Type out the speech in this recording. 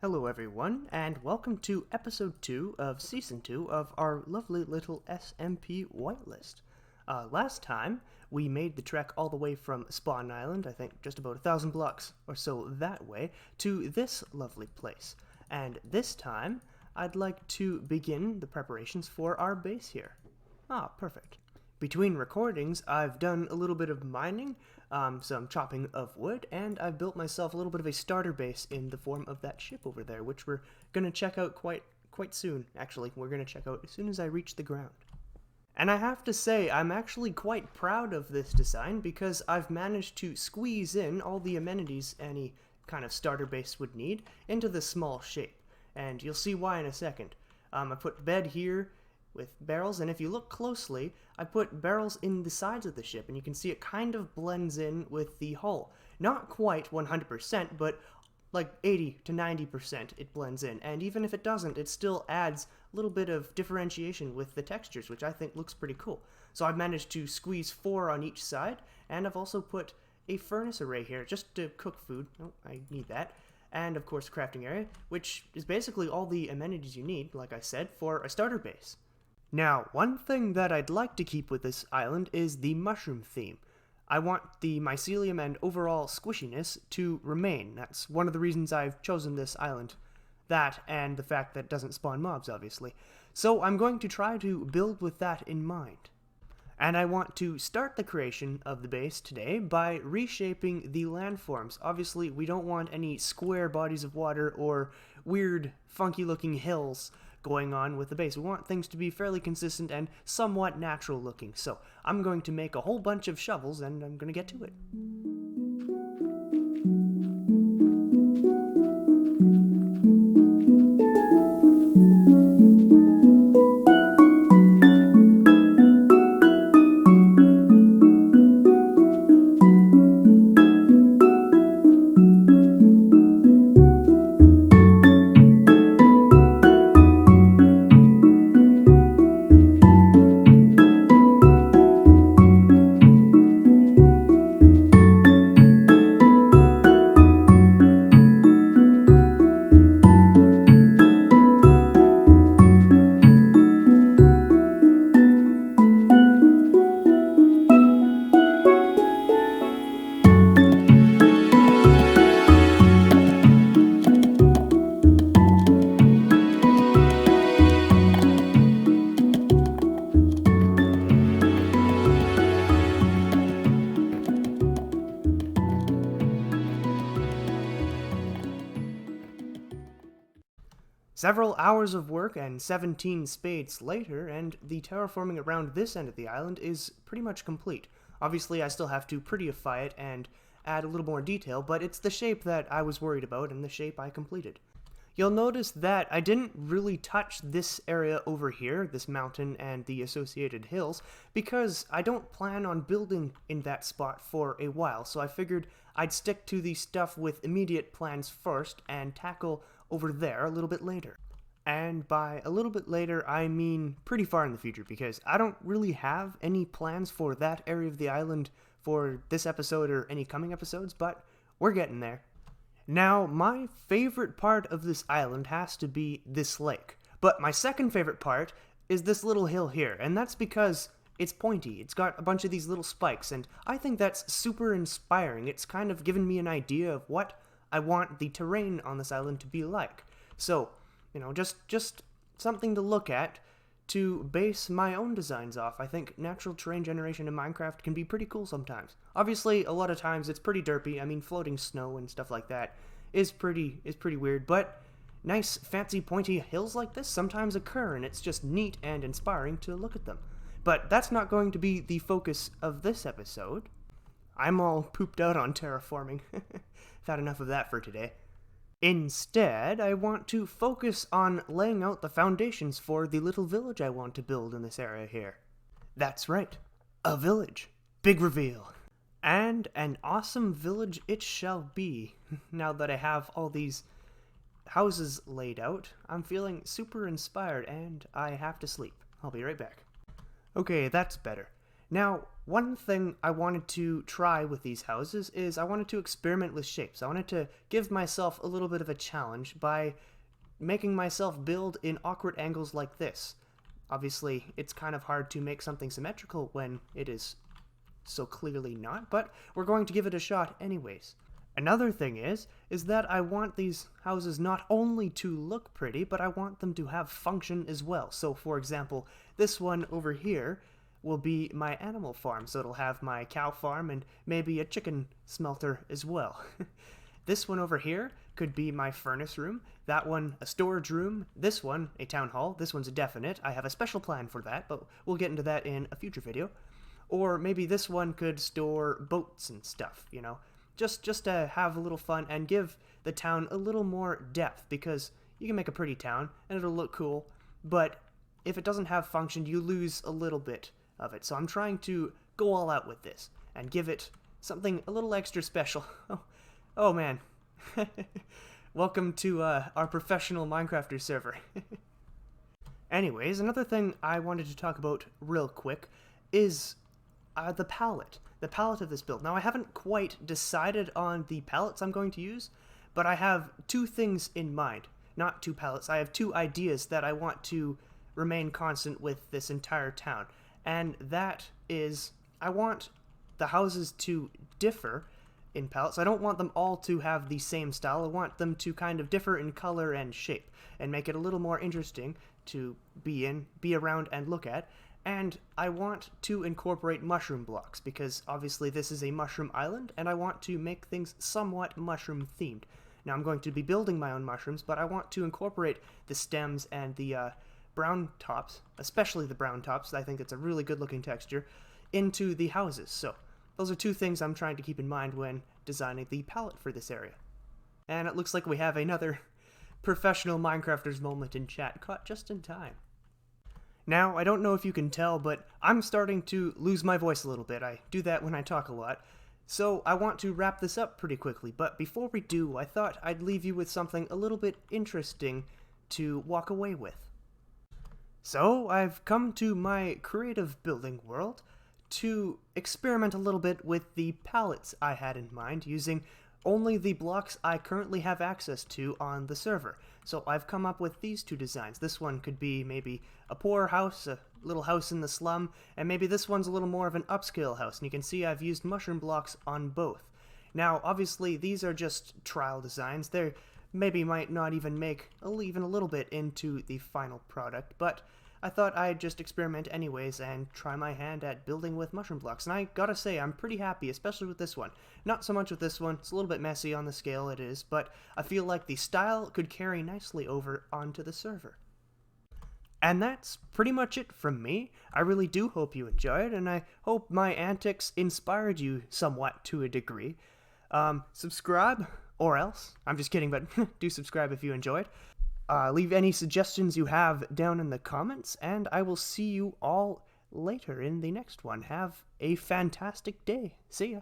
Hello everyone, and welcome to episode 2 of season 2 of our lovely little SMP whitelist. Last time, we made the trek all the way from Spawn Island, I think just about 1,000 blocks or so that way, to this lovely place. And this time, I'd like to begin the preparations for our base here. Ah, perfect. Between recordings, I've done a little bit of mining, some chopping of wood, and I've built myself a little bit of a starter base in the form of that ship over there, which we're going to check out quite soon. Actually, we're going to check out as soon as I reach the ground. And I have to say, I'm actually quite proud of this design because I've managed to squeeze in all the amenities any kind of starter base would need into this small shape. And you'll see why in a second. I put bed here with barrels, and if you look closely, I put barrels in the sides of the ship, and you can see it kind of blends in with the hull. Not quite 100%, but like 80 to 90% it blends in, and even if it doesn't, it still adds a little bit of differentiation with the textures, which I think looks pretty cool. So I've managed to squeeze 4 on each side, and I've also put a furnace array here just to cook food. Oh, I need that. And of course a crafting area, which is basically all the amenities you need, like I said, for a starter base. Now, one thing that I'd like to keep with this island is the mushroom theme. I want the mycelium and overall squishiness to remain. That's one of the reasons I've chosen this island. That, and the fact that it doesn't spawn mobs, obviously. So I'm going to try to build with that in mind. And I want to start the creation of the base today by reshaping the landforms. Obviously, we don't want any square bodies of water or weird, funky-looking hills going on with the base. We want things to be fairly consistent and somewhat natural looking. So I'm going to make a whole bunch of shovels and I'm going to get to it. Several hours of work and 17 spades later, and the terraforming around this end of the island is pretty much complete. Obviously, I still have to prettyify it and add a little more detail, but it's the shape that I was worried about and the shape I completed. You'll notice that I didn't really touch this area over here, this mountain and the associated hills, because I don't plan on building in that spot for a while, so I figured I'd stick to the stuff with immediate plans first and tackle over there a little bit later. And by a little bit later, I mean pretty far in the future, because I don't really have any plans for that area of the island for this episode or any coming episodes, but we're getting there. Now, my favorite part of this island has to be this lake, but my second favorite part is this little hill here, and that's because it's pointy. It's got a bunch of these little spikes, and I think that's super inspiring. It's kind of given me an idea of what I want the terrain on this island to be like. So, you know, just something to look at to base my own designs off. I think natural terrain generation in Minecraft can be pretty cool sometimes. Obviously, a lot of times it's pretty derpy. I mean, floating snow and stuff like that is pretty weird, but nice, fancy, pointy hills like this sometimes occur, and it's just neat and inspiring to look at them. But that's not going to be the focus of this episode. I'm all pooped out on terraforming. I've had enough of that for today. Instead, I want to focus on laying out the foundations for the little village I want to build in this area here. That's right, a village. Big reveal. And an awesome village it shall be. Now that I have all these houses laid out, I'm feeling super inspired and I have to sleep. I'll be right back. Okay, that's better. Now, one thing I wanted to try with these houses is I wanted to experiment with shapes. I wanted to give myself a little bit of a challenge by making myself build in awkward angles like this. Obviously, it's kind of hard to make something symmetrical when it is so clearly not, but we're going to give it a shot anyways. Another thing is that I want these houses not only to look pretty, but I want them to have function as well. So, for example, this one over here will be my animal farm, so it'll have my cow farm and maybe a chicken smelter as well. This one over here could be my furnace room, that one a storage room, this one a town hall, this one's a definite. I have a special plan for that, but we'll get into that in a future video. Or maybe this one could store boats and stuff, you know. Just to have a little fun and give the town a little more depth, because you can make a pretty town and it'll look cool, but if it doesn't have function, you lose a little bit of it. So I'm trying to go all out with this and give it something a little extra special. Oh man. Welcome to our professional Minecrafter server. Anyways, another thing I wanted to talk about real quick is the palette. The palette of this build. Now, I haven't quite decided on the palettes I'm going to use, but I have two things in mind. Not two palettes, I have two ideas that I want to remain constant with this entire town. And that is, I want the houses to differ in palettes. I don't want them all to have the same style. I want them to kind of differ in color and shape, and make it a little more interesting to be around, and look at. And I want to incorporate mushroom blocks, because obviously this is a mushroom island, and I want to make things somewhat mushroom themed. Now I'm going to be building my own mushrooms, but I want to incorporate the stems and the brown tops, especially the brown tops, I think it's a really good looking texture, into the houses. So those are two things I'm trying to keep in mind when designing the palette for this area. And it looks like we have another professional Minecrafters moment in chat, caught just in time. Now, I don't know if you can tell, but I'm starting to lose my voice a little bit. I do that when I talk a lot. So I want to wrap this up pretty quickly, but before we do, I thought I'd leave you with something a little bit interesting to walk away with. So I've come to my creative building world to experiment a little bit with the palettes I had in mind, using only the blocks I currently have access to on the server. So I've come up with these two designs. This one could be maybe a poor house, a little house in the slum, and maybe this one's a little more of an upscale house, and you can see I've used mushroom blocks on both. Now, obviously, these are just trial designs. They maybe might not even make even a little bit into the final product, but I thought I'd just experiment anyways and try my hand at building with mushroom blocks. And I gotta say, I'm pretty happy, especially with this one. Not so much with this one, it's a little bit messy on the scale, it is, but I feel like the style could carry nicely over onto the server. And that's pretty much it from me. I really do hope you enjoyed, and I hope my antics inspired you somewhat to a degree. Subscribe, or else. I'm just kidding, but do subscribe if you enjoyed. Leave any suggestions you have down in the comments, and I will see you all later in the next one. Have a fantastic day. See ya.